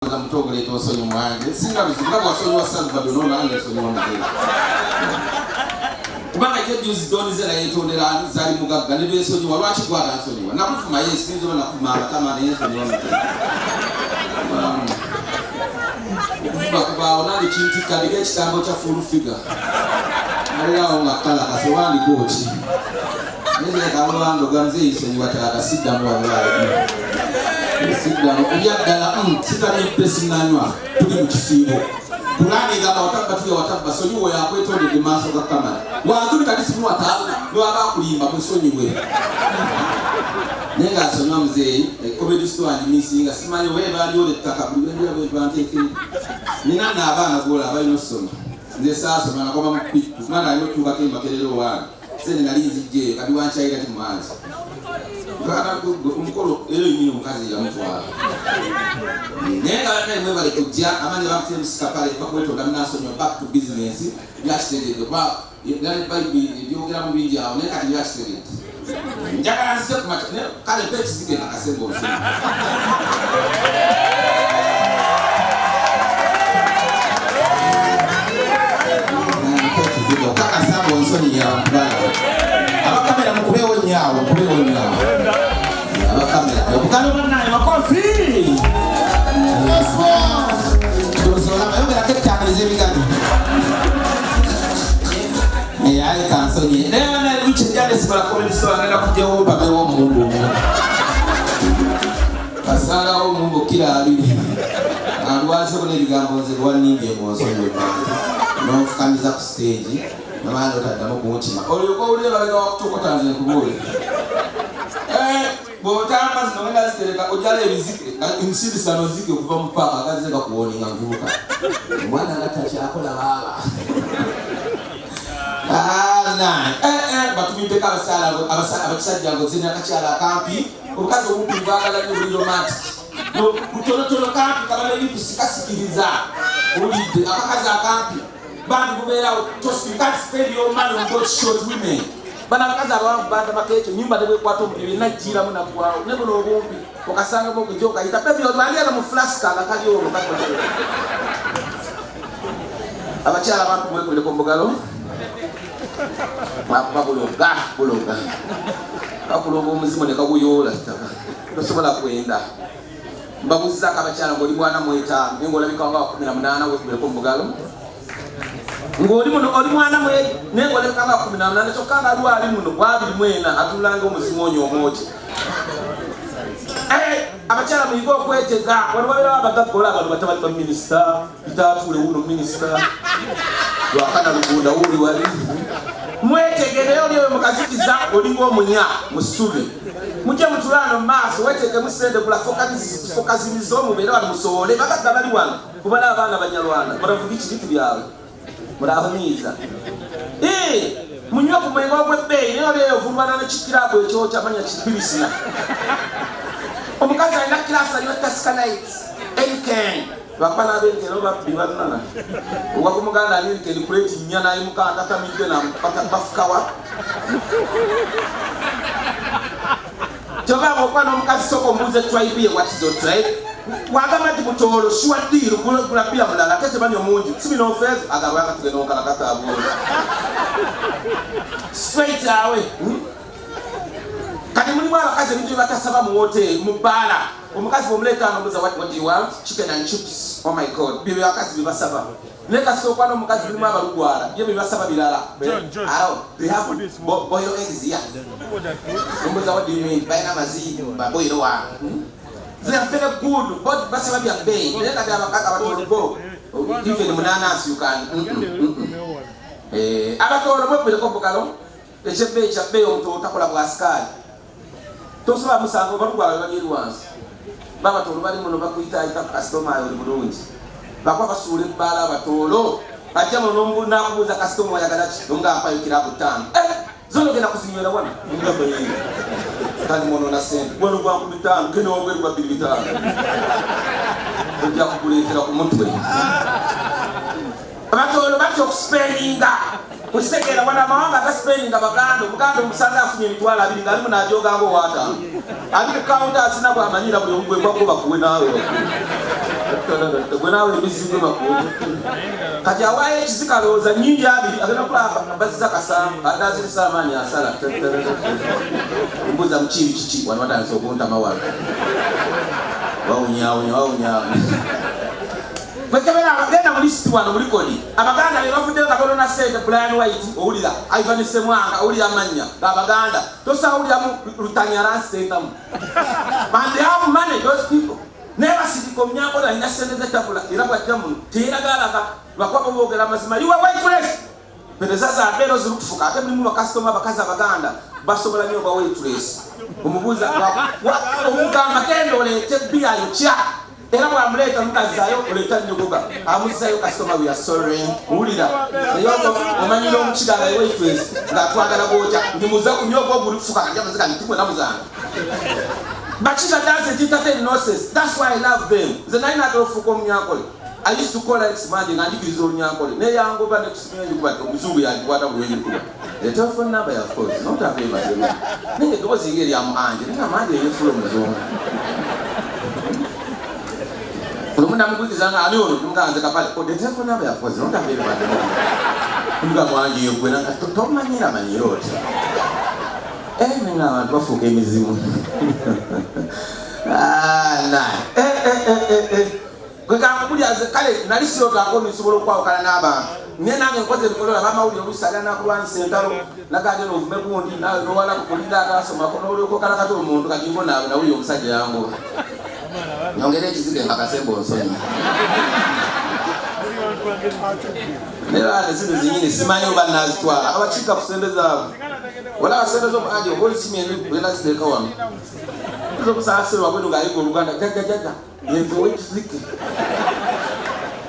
Mutogole to Nsonyiwa Muhanji singa bizibu kwa Nsonyiwa Salva donona ane Nsonyiwa Muhanji kubanga juzi donizera Yetondede zali mugagga ne Nsonyiwa lwaki kwata Nsonyiwa nakufuma Yesu nzo nakufuma abatama ne Nsonyiwa Muhanji kuba onali kintu kadege ekitambo kya full figure aliyawo nga kala kasewandi kochi neze kalwando ganze Nsonyiwa tata silidamu wallahi silidamu ebyagala sitali pesi nanywa tuli mu kisibo tulani gaba watabatuya watabba Nsonyiwa yakwetondedde maaso ga kamera waguli kati simu wataala niwaba kulimba mu Nsonyiwa nenga Nsonyiwa muzeeyi comedy store misinga simanyi weba aliole ttaka buli bendera bwe banteke nina n'abaana gola abalina okusoma nze saasoma nakoma mu pitu mwana alina otuuka kembakerero wange sene nali nzijjeeyo kati wankyayira ti Muhanji omukolo ero yimini omukazi yamutwala naye nga banaye mwebale kujja amanyi bamutemusi Kapale bakwetonda Nsonyiwa back to business yakitegeedde kuba nali bayibuli ebyogeramu bingi awo naye kati yakitegeedde njagala nzije kumata kale mpa ekizigenda kasemba obusumu okakasamba onsonyiwa abakamera mukubeewo nnyawo abakamera okugalo bannaye makofi tosolama yongerako ettangiriza ebigano aye kansonyi naye luki ejjande sikola komediso agenda kujjawo babewo omuwumbu kasalawo omuwumbu kira abiri alwazeko n'ebigambo nze lwanimbye mu Nsonyiwa n'ofukamiza ku stage namanda otaddamu kumukima olyoka owulire babega wakutokotanze nkubuule bw'otamba zino ngenda zitereka ojjala ebizike emisindisano zike okuva mu paaka agazze gakuwoninga nvubuka omwana nga takyakola baaba batumiddeko abakisajja ngozeni akakyala akampi obukazi obumpi bwagala nyo buli romantic kutonotono kampi kabala lipusi kasikiriza olidde akakazi akampi bandi kubeerawo you can't spend your money on those short women bana abakazi abawanvu banda bakekyo nyumba nebwekwata omubiri najjiramu naggwawo ne buno obumpi okasangamu okujja okayita bebi olwaliana mu flaska nga kali olwo abakyala abantu mwekubireko mubugalo babuloga bakulonga omuzimu ne kabuyoola kitaka tosobola kwenda mbabuzizako abakyala ng'oli mwana mwetaano naye ng'olabika nga wa 18 wekubireko mubugalo ng'oli muno oli mwana naye ng'olabika nga wa 18 kyokka nga lwali muno bwabiri mwena atulanga omuzimu onyo omwoki abakyala muyiga okwetega wano babeerawo abagaggola abantu batabali ba minisita itaatuule wuno minisita lwakana lugunda wuli wali mwetegere oli oyo mukazikiza olinga omunya mu ssubi mujje mutulaano mu maaso wetegemu sente kula fokazimiza omubeere wali musowole bagagga bali wano kubala abaana banyalwana muravuga ekiritu byabwe murabanyiiza munywe ku mwenga ogw'ebbeeyi naye oli eyo ovulubana nekikiraabu ekyokya manya kibirisina omukazi alina kirasi alina taskanite enken lwakuba n'abenkera obabbi bannana owa ku muganda alirikeri kuleti nnya nayimuka atatamidde bafukawa kyobanga okuba n'omukazi soka omubuuza tribe ye watizo tribe wagamba nti mutoolo shiwaddiiru gulabira mulala ate temanyi omungi sibina ofeeza agabanga tugenonkana katabuula straight awe kati mulimu abakazi ebintu byebatasaba mu hoteri mu bbaala omukazi bwomuleeta nomubuuza what do you want chicken and chips oh my god bye abakazi byebasaba naye kasooka n'omukazi mulimu abalugwala bye byebasaba birala they have boil eggs here nomubuuza what do you mean balina amaziyi baboiro wange they are very good but basaba bya bbeeyi naye kati abatolobo even munanasi you can abatolo mwekubireko mbugalo ekyebbeeyi kyabbeeyi omuntu otakola bwasikaali tosobola musanga obalugwala bebali wansi babatolo bali muno bakuyitaayita kasitoma oli bulungi bakuba basuula ebbaala abatoolo ajja muno nakubuuza kasitoma oyagala ki nga mpayukira ku 5 zona ogenda kuzinywera wano kali monona sente wano gwa 5 genda wabweru gwa 2 ojja kukuleetera ku mutwe abatoolo batya okusipeninga kukitegera wana amawanga agasipeninga Buganda omusanga afunye emitwalo 2 ng'alimu n'ajoganga ow'ataano ali ku kawunta asinabwe amanyira buli omugwe kwakuba kuwe naawe Gwenawe ebizibu makulu. Kati awaye ekizikaloza nnyingi abiri agenda kulaba bazza kasamba atazirisa amaanyi asala. Mbuza mukibi kiki wano watandise okuntama wano. Wawunya. Mwekebera abagenda mu lisiti wano muri kodi. Abaganda be bafuddeyo katono na ssente Brian White owulira Ivan Semwanga owulira amannya g'Abaganda. Tosawuliramu Lutanyala ssentamu. But they have money, those people. Never see the community and send the tabula. Irabajamu, Tiragalaga, Wakako Vogel Amazima. You are white place. But the Zaza Beros look for a customer because of Baganda, Basola Yoga white place. Umubuza, what Makendo, take beer, you chat. Ela mleta mkazayo kuleta nyogoga. Amusayo customer we are sorry. Ulira. Yoko omanyiro mukigala white face. Ngatwagala goja. Ndimuza kunyogo bulufuka kanja muzika ntimwe namuzana. But she doesn't entertain nonsense. That's why I love them. The nine out of Fukom. I used to call Alex Muhanji and give his own Yakoli. Nay, I'm going back to Muzubi and what I'm going to do. The telephone number, of course, not a favor. Then it was here, I'm Angie. I'm Angie from the zone. I'm good as I know, you can't take a the telephone number, of course, not a favor. You got one year when I told my name and you wrote. Eh, now I'm off game is we can put as a college, Narisio Gakoni Solo Kanaba. Nena was a color of Amau, Salana, one center, Nagadan of Mebundi, now no one of Polida, so Macono, Cocarato, Montagimona, now you said Yango. Young is in Hakasembo, so there are the citizens in Smile Banas to our chick of senders of. Well, I said, I will see me when I stay on. Look, I said, I'm going to go Uganda, Jaga, you're going to sleep.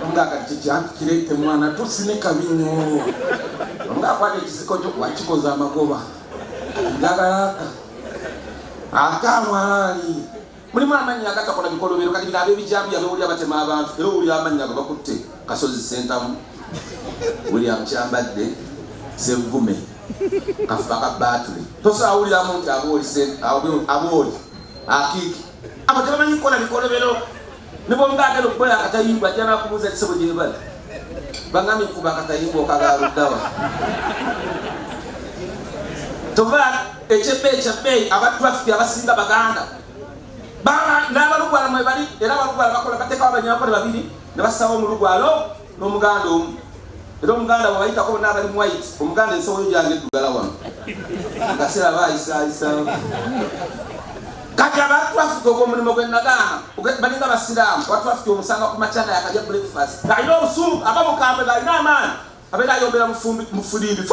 I'm not going to create the one to sneak a window. I'm not going to go to Wachikoza. Jaga, I can't. Mulimani yakata kola bikolo bero kati binabe bijambi abuli abatema abantu ero uli amanya bakutte Kasozi Sentamu William Chambadde Sevume Kafaka Battery tosa uli amuntu aboli sent aboli akiki abatema manyi kola bikolo bero nebo ngagelo koya akatayimba jana kumuza kisebo jebali bangami kuba akatayimbo kagarudawa tova echepe abantu afiki abasinga Baganda Baba n'abalugwala mwe bali era abalugwala bakola bateka abanyakole babiri ne basawo mu lugwalo n'omuganda omu era omuganda bayita ko n'abali mu white omuganda ensowo yange dugala wano kasera bayisa kati abantu afika omulimo gw'ennagana balinga basiraamu abantu afika omusanga ku machana yakajja breakfast ng'alina obusumu abamukambe ng'alina amaanyi abeera ayombera mufulimbi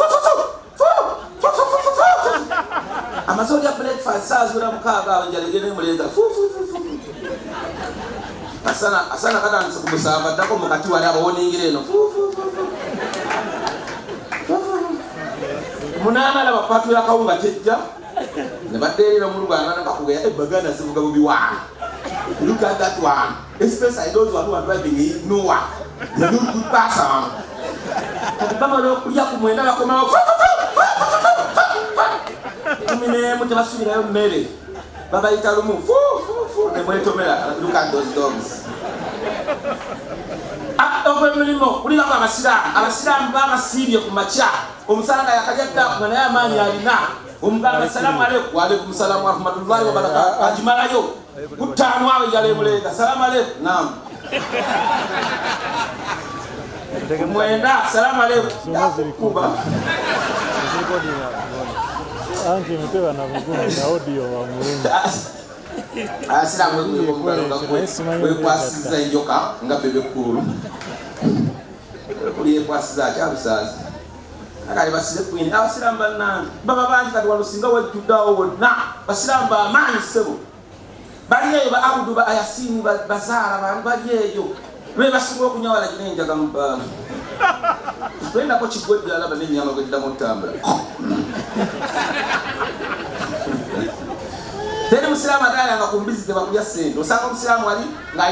Amazoja breakfast sazura mukaaga wanjalegene mulenga asana kada nsukumusaba dako mukati wali abawoningireno munana la bapatu ya kawunga tejja ne baterera mu Rwanda nakakugeya ebagana sivuga bubi wa look at that one especially those who are driving no one they look good person kama lo kuya kumwenda bakoma Mine mutabasubira yo mmere baba italumu ne mwetomera look at those dogs Milimo, we have Abasiram Baba Syria from Macha, Umsanga Yakajata, when I am Manina, Umgana Salam Alek, Walekum Salam Ahmadullah, Ajimalayo, Utama Yalemule, Salam Alek, Nam. Mwenda, Salam Alek, Kuba. Anche metteva una audio a Muhanji. Asira mwe kwasiza njoka nga bebe kuru. Kuliye kwasiza kyabusaza. Akali basire kwini abasira mbanana. Baba banji kati walusinga wajudawo wonna. Basira mba manyi sebo. Baliye ba abudu ba ayasini bazara bantu baliyeyo. Lwe basinga okunyawala kinenja gampa. Twenda ko kigwedde alaba n'ennyama gwedda mu ttambula. Tene Musiramu agala nga kumbizi tebakulya sente. Osanga Musiramu ali nga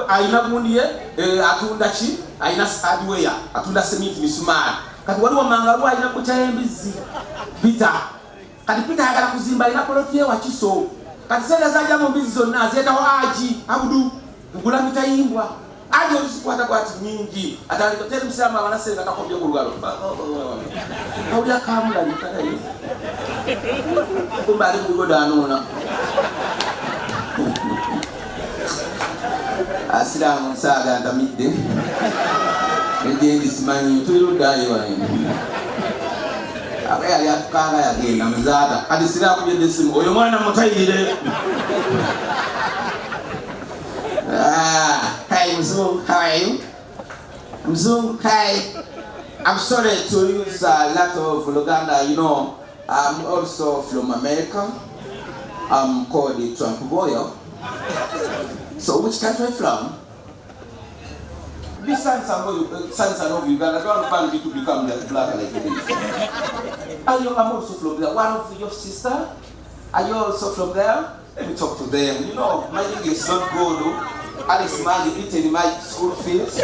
ayina gundi ye atunda ki? Ayina hardware, atunda cement misumari. Kati waliwo mangalu ayina kutya embizi. Peter. Kati Peter ayagala kuzimba ayina poloti ye Wakiso. Kati sente zajja mu mbizi zonna azeetawo aji abudu kugula mitayimbwa. ajo usikwata kwati nyingi atandika tele msama wanasenga takobye ku lwalo awulya kamula litala yi kumba ali kugodana asiramu nsaga ndamidde ejendi simanyi tulirudayo wani akaya yakanga yagenda muzata kati sira kubye simu oyo mwana mutayire Hi Mzungu, how are you? Mzungu, hi. I'm sorry to use a lot of Luganda, you know. I'm also from America. I'm called the Trump Boyo. So which country are you from? This sons of Uganda don't want you to become like black like this. I'm also from there. One of your sister? Are you also from there? Let me talk to them. You know, my English is not good. Alex Muhanji eating my school fees.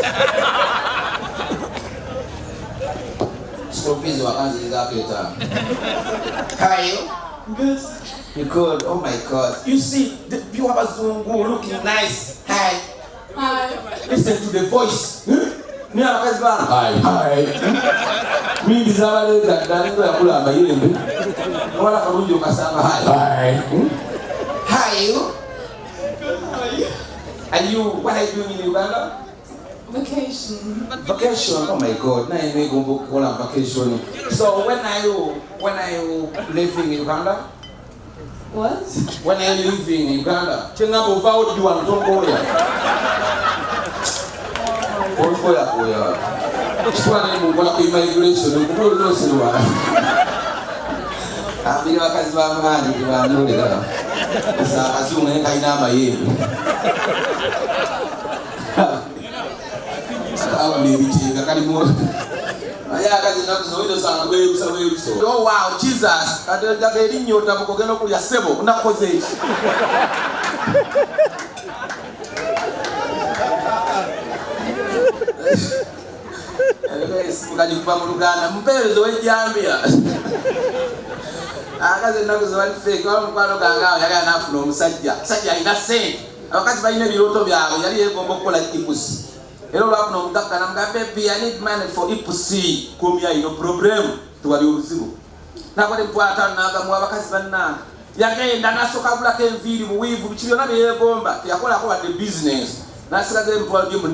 School fees were exactly time. How are you? Good. You're good. Oh my God. You see, you have a Zungu looking nice. Hi. Hi. Listen to the voice. Me and my husband. Hi. Hi. Me desire that Daniel Akula Mayimbe. Wala karundi ukasanga hi. Hi. How are you? And you, what are you doing in Uganda? Vacation. Vacation. Oh my God! Now you make go on vacation. So when are you living in Uganda? What? When are you living in Uganda? Chenga bova odi wa ntongo ya. Bongo ya koya. Swali mungu la immigration. Mungu lo silwa. Abiri wakazi ba Muhanji ba nule da. Sa azungu neka inama yenu. Oh wow, Jesus! Akaze nakuzwa fake wa mkwano ganga yali anafuna omusajja ina sente abakazi balina ebiroto byabwe yali yegomba okukola ipusi era olwafuna omugagga namugambe baby I need money for ipusi kumya ino problem tuwali obuzibu nakole mpwata nagamu abakazi bannanga yagenda nasoka bulako enviiri mu wiivu biki byonna byeyegomba teyakolako wadde business nasigaza emitwalo gye 8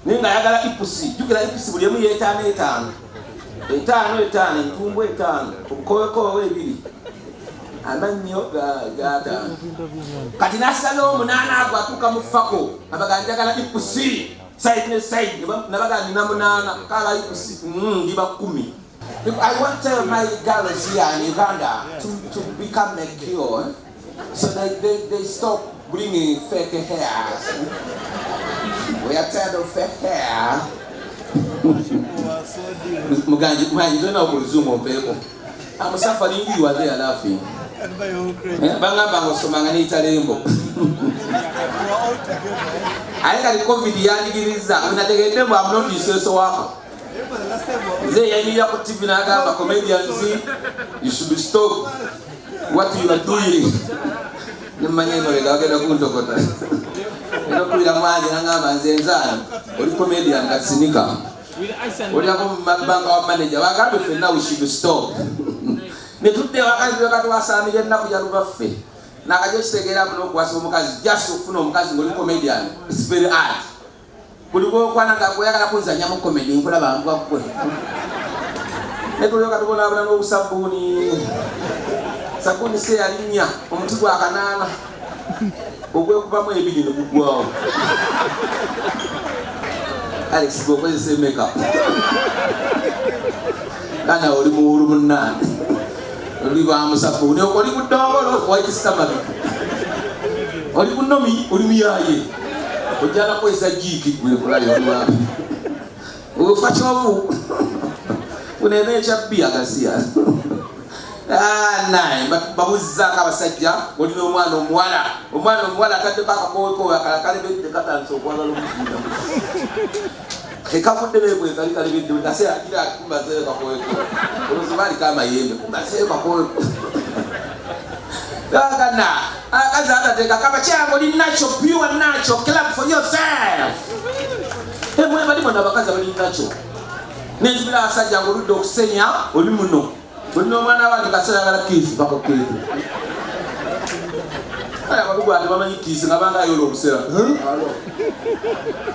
naye nga ayagala ipusi jjukira ipusi buli emu yeetaano entumbu 5 obukowekowe 2 amannyo gata kati nasigaza 8 agwo atuuka mu fako abaga njagala ipusi side ne side nabaga nina 8 kala ipusi ndiba 10. I want to tell my girls here in Uganda to become a cure so that they stop bringing fake hairs. We are tired of fake hair. Muhanji don't know Muzungu mpeko. I'm suffering you are there laughing. Banga somanga ni talembo. Aika ni COVID yandigiriza unategete mu I'm not iseso wako. Ze yani ya TV na gamba comedians you should stop what you are doing. Nimanyeno le gagenda kuntokota. Eno kulira mwanji ngamba nzenzana oli comedian kasinika. Oli ako mabanga wa manager wagambe fenna we should stop. Ne tudde wakazi wakati wasamije nnaku ya lubaffe. Nakaje kitegera muno kwasa omukazi just ofuna omukazi ngoli comedian. It's very hard. Kuliko kwana ngakuyagala kunzanya mu comedy nkola bantu akwe. Ne tuliyo katubona abana n'obusabuni. Sabuni se alinya omuti gwa kanana. Ogwekubamu ebiri ne gugwawo. Alex go kwese makeup. Kana oli muhuru munana. Oli ba musabuni okoli kudongolo white stomach. Oli kunomi oli miyaye. Ojana kwesa jiki gwe kulayo olwa. Ufachovu. Unene chabia gasia. Naye bamuzaka abasajja olina omwana omuwala atadde kakakoweko akalebedde katansa okwagala omuzinda ekavudde bebwe kalibedde nase agira kumbazeyo kakoweko oluzibali kamayembe kumbazeyo kakoweko gagana akazi atateka kaba kyango li natural pure natural club for yourself bali mwana bakaza bali nacho n'ekibira asajja ng'oludde okusenya oli muno olina omwana abandi kaseera agala kiisi bako kiisi aya balugu ate bamanyi kiisi nga banga ayola obuseera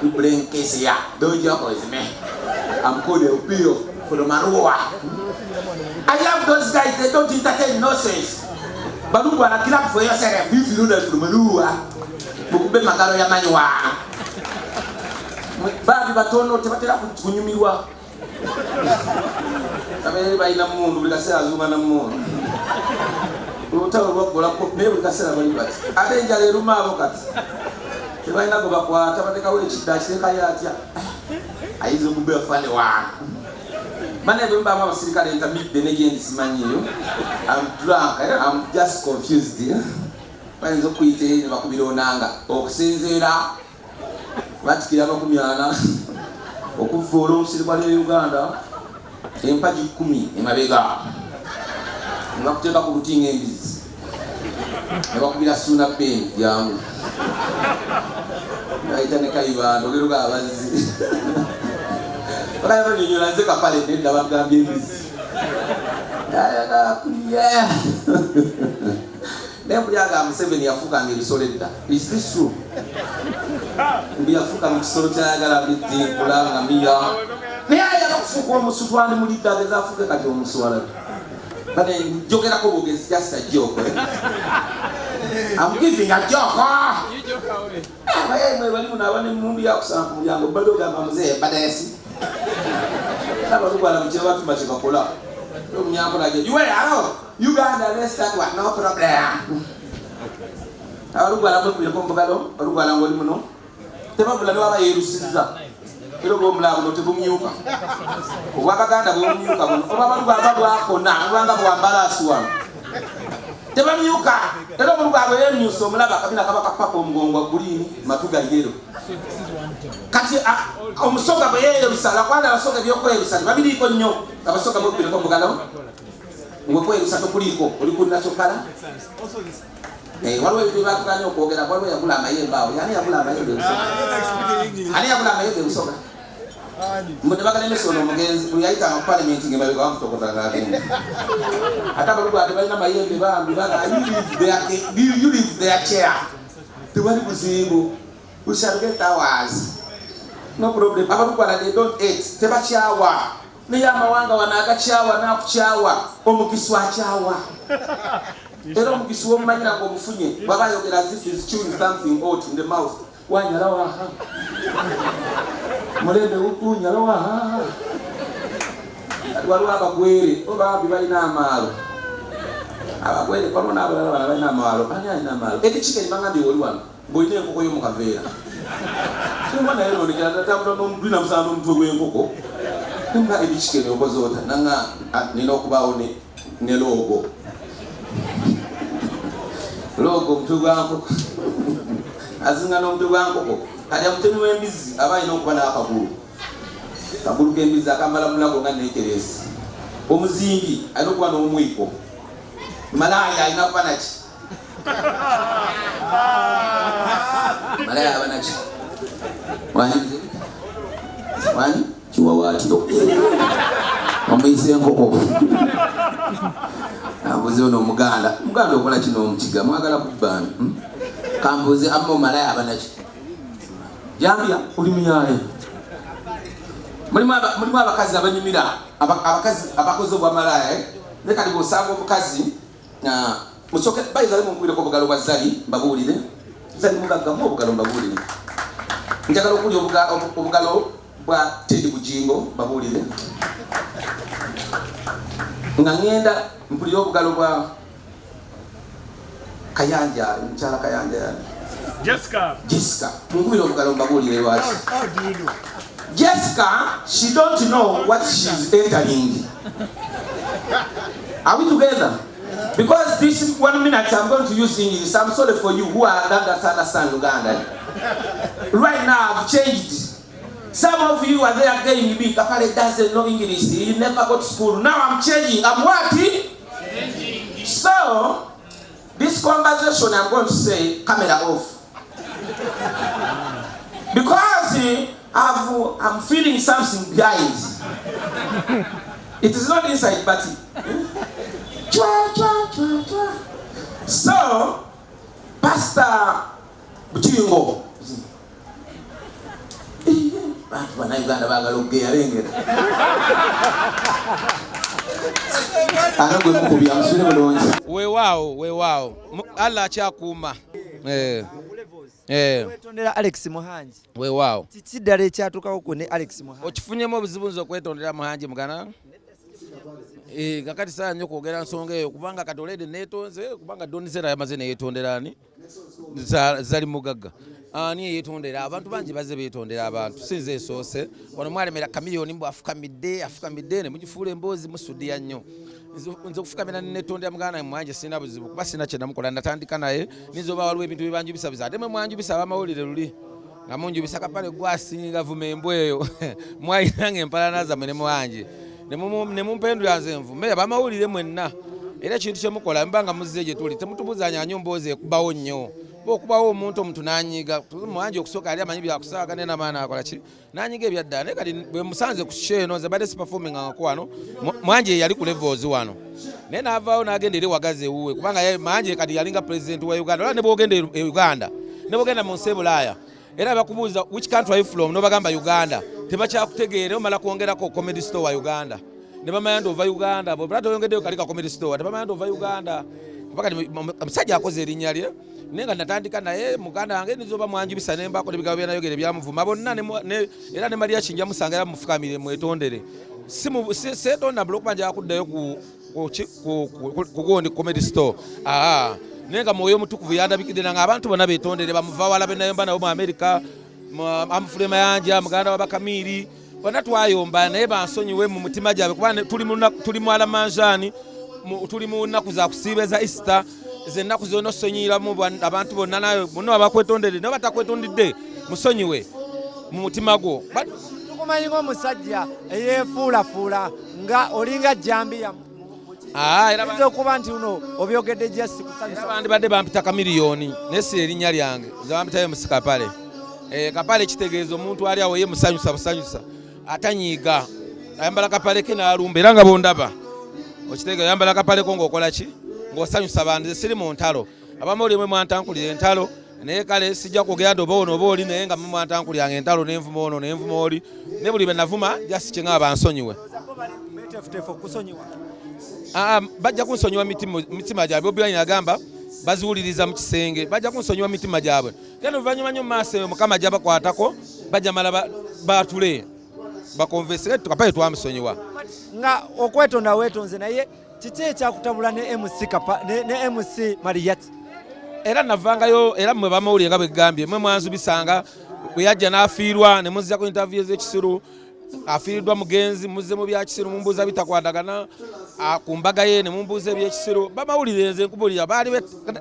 you bring kiisi ya don't joke with me I'm called a appeal for the Marua. I love those guys, they don't entertain nonsense. Balugu wana kill up for yourself if you know that from Marua. Bukube makaro ya manywa. Babi batono tebatera kunyumirwa. Kabere bayina mundu bikasera azuma na mundu. Utawo bakola ko ne bikasera bali bati. Ate njale ruma abokati. Tebayina go bakwata bateka wekiddashi kayatya. Aizo mube afale wa. Mane bemba mama sirikale intermit the legend simanyiyo. I'm drunk, I'm just confused here. Banzo kuite ne bakubira onanga. Okusinzira batikira bakumyana. Okuvura omusirikale wa Uganda empaji 10 emabega. Ngakuteka ku rutinga embizi. Ne bakubira suna pen yangu. Naitane kaibando liruga abazi. Bakaya banyonyola nze Kapale nedda bagambye embizi. Ayaga kuliya. Nembuyaga Museveni yafuka ng'ebisoledda. Is this true? Mbiyafuka mu kisolo kyayagala biti kulanga miya. Naye ayagala kufuuka omusutu andi mulidde ageza afuke kati omusuwala. Kati njogerako bwogezi just a joke. I'm giving a joke. Baye mwe bali muno abane mundu yakusanga ku mulyango bado gamba muzee badesi. Abalugu alamukira batu bakikola. Omnyambo laje. You were hello. Uganda let's start what no problem. Abalugu alamukira ko mbagalo, abalugu alangoli muno. Tebabula ne baba yerusiza. Kero go mulago no tebumyuka. Obwakaganda bw'omyuka buno. Abalugu ababwako na nganga bwambala aswa. Tebamyuka. Era omuntu abo yemyusa omulaba kabina kabaka papa omugongo gulini matuga yero. Kati omusoga bwe yero bisala kwana abasoga byokwe bisala babiriko nnyo abasoga bwe ko mugalo ngwe kwe bisala kuliko oli kunna chokala waliwo ebintu bakuganya okwogera waliwo yagula amayembe awo yani yagula amayembe ani yagula amayembe musoga mbone bagala emesono omugenzi kuyayita mu parliament ngemabega wamutokota agenda ate abalugu ate balina amayembe bambi baga you leave their chair tewali buzibu we shall get ours no problem abalugu wana they don't hate tebakyawa niyo amawanga wanagakyawa nakukyawa omukiswa kyawa era omukisi w'omumanyira ng'omufunye bwaba ayogera as if is chewing something hot in the mouth wanyala waha mulembe wukunyala waha waliwo abagwere obambi balina amaalo abagwere kwaliwo n'abalala bana balina amaalo ani alina amaalo ekikikeri bangambye oli wano ng'olina enkoko y'omukaveera kimba naye nonekera tatambula n'omudwina musana n'omutwe gw'enkoko nga ebikikeri okozoota nanga nina okubaawo ne loogo logo omutwe gwa nkoko azinga n'omutwe gwa nkoko kati amutemi w'embizi aba alina okuba n'akagulu kagulu k'embizi akambala mulago nga neekeresi omuzimbi alina okuba n'omwiko malaya alina kuba naki malaya aba naki wani kiwawaatiro omuyise enkoko ambuze ono omuganda okola kino omukiga mwagala kubbana kambuze amma malaya abanaki jambya oli muyaye mulimu abakazi abanyumira abakazi abakoze obwa malaya ne kali bwosanga omukazi musoke bayizale mumubireko obugalo bwa zali mbabuulire zali mugaggamu obugalo mbabuulire njagala okulya obugalo bwa Teddy Bujingo mbabuulire nga ngenda mpulira obugalo bwa Kayanja mchala Kayanja yani Jessica mungubira obugalo mbabuulire lwaki Jessica she don't know what she's entering. Are we together? Because this 1 minute I'm going to use English. I'm sorry for you who are understand Uganda. Right now I've changed. Some of you are there again, me Kapale doesn't know English. You never go to school. Now I'm changing. I'm what? Changing. So, this conversation I'm going to say, camera off. Because I'm feeling something, guys. It is not inside, but so Pastor Buchingo. Bana Uganda bagalogera lengera. Anagwe mukubya musule bulonzi. Weewaawo. Allah akyakuma. Yetondede Alex Muhanji. Weewaawo. Kiddala ekyatukako ku ne Alex Muhanji. Okifunyemu obuzibu nzo okwetondera Muhanji mugana. Kakati saa nnyo kwogera nsonga eyo kubanga katolede neetonze kubanga Donizera yamaze neyetonderani zali mugagga. Ani yetondera abantu bangi baze betondera abantu sinze esoose wano mwalemera kamiliyoni mbu afukamidde ne mugifuula emboozi musudiya nnyo nze okufukamira netondera mugana Muhanji sina buzibu kuba sina kye namukola natandika naye nizoba waliwo ebintu byebanjubisa biza ate mwe mwanjubisa abamawulire luli nga munjubisa Kapale gwasinga vuma embweyo mwayinanga empalana zammwe ne Muhanji ne mumpendula nze nvume abamawulire mwenna era ekintu kyemukola mbanga muzze gye tuli temutubuzanya nnyo mboozi ekubawo nnyo okubawo omuntu nanyiga Muhanji okusooka ali amanyi byakusaaga nena maana akola ki nanyiga ebyadda naye kati bwe musanze ku sheno nze badde siperforming ako wano Muhanji yali ku levels wano naye naavaawo n'agenda eri wagaze ewuwe kubanga Muhanji kati yalinga president wa Uganda ola ne bwogenda e Uganda ne bwogenda mu nsi Bulaaya era bakubuuza which country are you from n'obagamba Uganda tebakyakutegeera omala kwongerako comedy store wa Uganda ne bamanya nti ova Uganda bwe bulate oyongeddeyo kalika comedy store tebamanya nti ova Uganda kubanga omusajja akoze erinnya lye nenga natandika naye muganda wange nizoba mwanjubisa nembako nebigabo byanayogera byamuvuma bonna era ne Maria Kinja musanga era mufukamire mwetondere setonda block banja akuddayo ku gondi comedy store nenga Mwoyo Mutukuvu yandabikidde nga abantu bonna betondere bamuva wala benayomba nabo mu America amufulema yanja muganda wa Bakamiri bonna twayomba naye bansonyiwe mu mutima gyabe kuba tuli mu alamanjani tuli mu nnaku za kusiibeza Easter zennaku zonna osonyiramu abantu bonna nayo bonna abakwetondedde ne batakwetondedde musonyiwe mu mutima gwo tukumanyi ng'omusajja eyeefuulafuula nga olinga Jambiya era okuba nti uno obyogedde just kusanyusa abandi badde bampita kamiliyoni naye si erinnya lyange nze bampitayo musi Kapale Kapale kitegeeza omuntu ali awo ye musanyusa busanyusa atanyiiga ayambala Kapale ke n'alumba era nga bondaba okitegeeza ayambala Kapale ko ng'okola ki ng'osanyusa abantu nze siri mu ntalo abamawulire mwe mwantankulira entalo naye kale sijja kwogera nti oba oli naye nga mwe mwantankuliranga entalo n'envuma ono n'envuma oli ne buli bwe navuma jasi kye nga bansonyiwe bajja kunsonyiwa mitima gyabwe Obiwani agamba baziwuliriza mu kisenge bajja kunsonyiwa mitima gyabwe kene oluvannyuma nnyo mu maaso eyo Mukama gy'abakwatako bajja mala baatule bakonvesere Kapale twamusonyiwa nga okwetonda weetonze naye kiki ekyakutabula ne MC Mariyati era navangayo era mmwe bamawulire nga bwegambye mmwe mwanzubisanga bwe yajja n'afiirwa ne muzza ku interview ez'ekisiru afiiriddwa mugenzi muzze mu byakisiru mumbuuza bitakwatagana ku mbaga ye ne mumbuuza ebyekisiru bamawulire nze nkubulira baali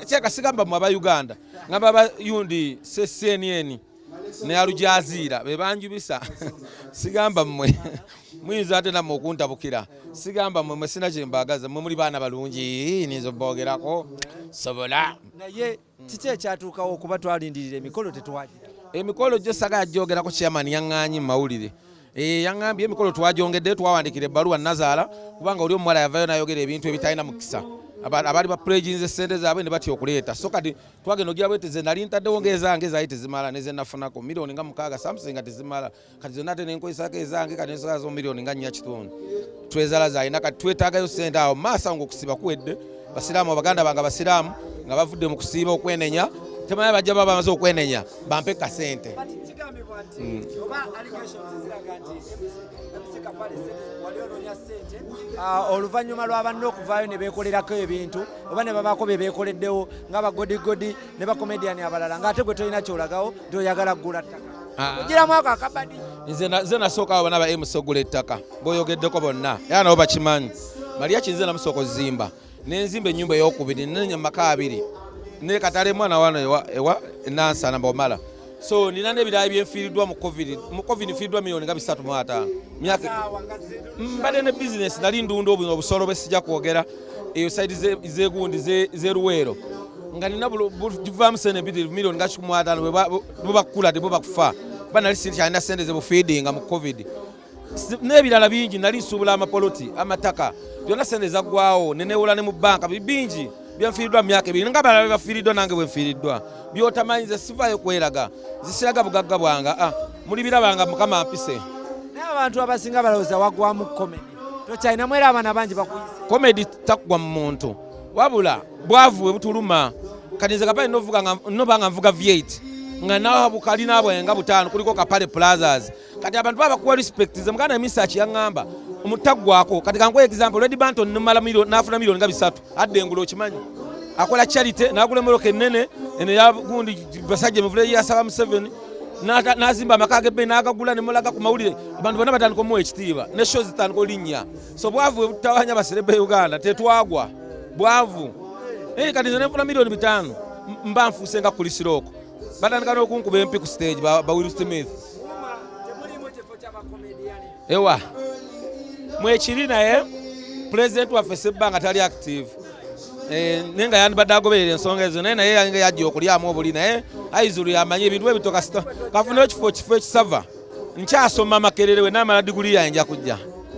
kyeka sigamba mmwe aba Uganda ngamba aba yundi CNN ne alujaziira be banjubisa sigamba mmwe muyinza ate nammwe okuntabukira sigamba mmwe sina kye mbagaza mmwe muli baana balungi nizo boogerako sobola naye kiki ekyatuukawo okuba twalindirira emikolo tetwagira emikolo gyo sagala gyogerako chairman yaŋŋaanyi mu mawulire yaŋŋambye emikolo twagyongedde twawandikira ebbaluwa Nazaala kubanga oli omuwala yavayo n'ayogera ebintu ebitalina mukisa abaali bapuleginze sente zaabwe ne batya okuleeta so kati twagenda ogira bwete ze nali ntaddewo ng'ezange zaali tezimala ne ze nafunako miliyoni nga 6 Samsung nga tezimala kati zonna ate nenkozesako ezange kati nensalazo miliyoni nga 4 twezala zaalina kati twetaagayo sente awo maaso awo ng'okusiiba kuwedde basiraamu abaganda bange abasiraamu nga bavudde mu kusiiba okwenenya temanyi bajja baba bamaze okwenenya bampe ka sente oluvannyuma lw'abanna okuvaayo ne beekolerako ebintu oba ne babaako bye beekoleddewo ng'abagodigodi ne bakomediani abalala ng'ate gwe tolina kyolagawo nti oyagala ggula ttaka ogiramu ako akabadi nze nasooka abo naba MC ogula ettaka b'oyogeddeko bonna era nabo bakimanyi Maria Kinze namusooka ozimba nenzimba ennyumba ey'okubiri nenya maka 2 ne katale mwana wano ewa Nansana mbomala so nina n'ebirala byenfiiriddwa mu covid nfiiriddwa miliyoni nga 3.5 myaka mbadde ne business nali ndunda obusolo bwe sijja kwogera eyo side zegundi zeruweero nga nina buvaamu sene miliyoni nga 15 bwe bakula te bwe bakufa bana lisiri kyalina sente ze bufeedinga mu covid n'ebirala bingi nali nsuubula amapoloti amataka byonna sente zaggwawo nenewula ne mu banka bingi byanfiiriddwa mu myaka ebiri nga balala bafiiriddwa nange bwe nfiiriddwa by'otamanyi ze sivaayo kweraga zisiraga bugagga bwanga muli birabanga mukama ampise naye abantu abasinga balowooza waggwamu komedi tokyalinamu era abaana bangi bakuyisa komedi taggwa mu muntu wabula bwavu bwe butuluma kati nze Kapale nobanga nvuga V8 nga nawe bukalina bwenga butaano kuliko Kapale Plazas kati abantu babakuwa respect ze muganda emisachi yaŋŋamba omutaggwako kati kankuwa example Red Banton n'afuna milioni nga 3 adde engulo okimanyi akola charity n'agula emmotoka ennene eno yagundi basajja emivule yasaba mu 7 n'azimba amaka g'ebbe n'agagula ne mulaga ku mawulire abantu bonna batandika omuwa ekitiibwa ne show zitandika olinnya so bwavu bwe butawanya baserebe Uganda tetwagwa bwavu kati nze nefuna milioni 5 mba nfuuse nga kulisiroko batandika n'okunkuba empi ku stage ba Will Smith ewa mwekiri naye president waffe Sebbanga tali active naye nga yandibadde agoberera ensonga ezo naye yange yajja okulyamu obuli naye aizulu yamanyi ebintu ebitoka kafunewo kifo ekisava nkyasoma Makerere we n'amala diguli yange nja kujja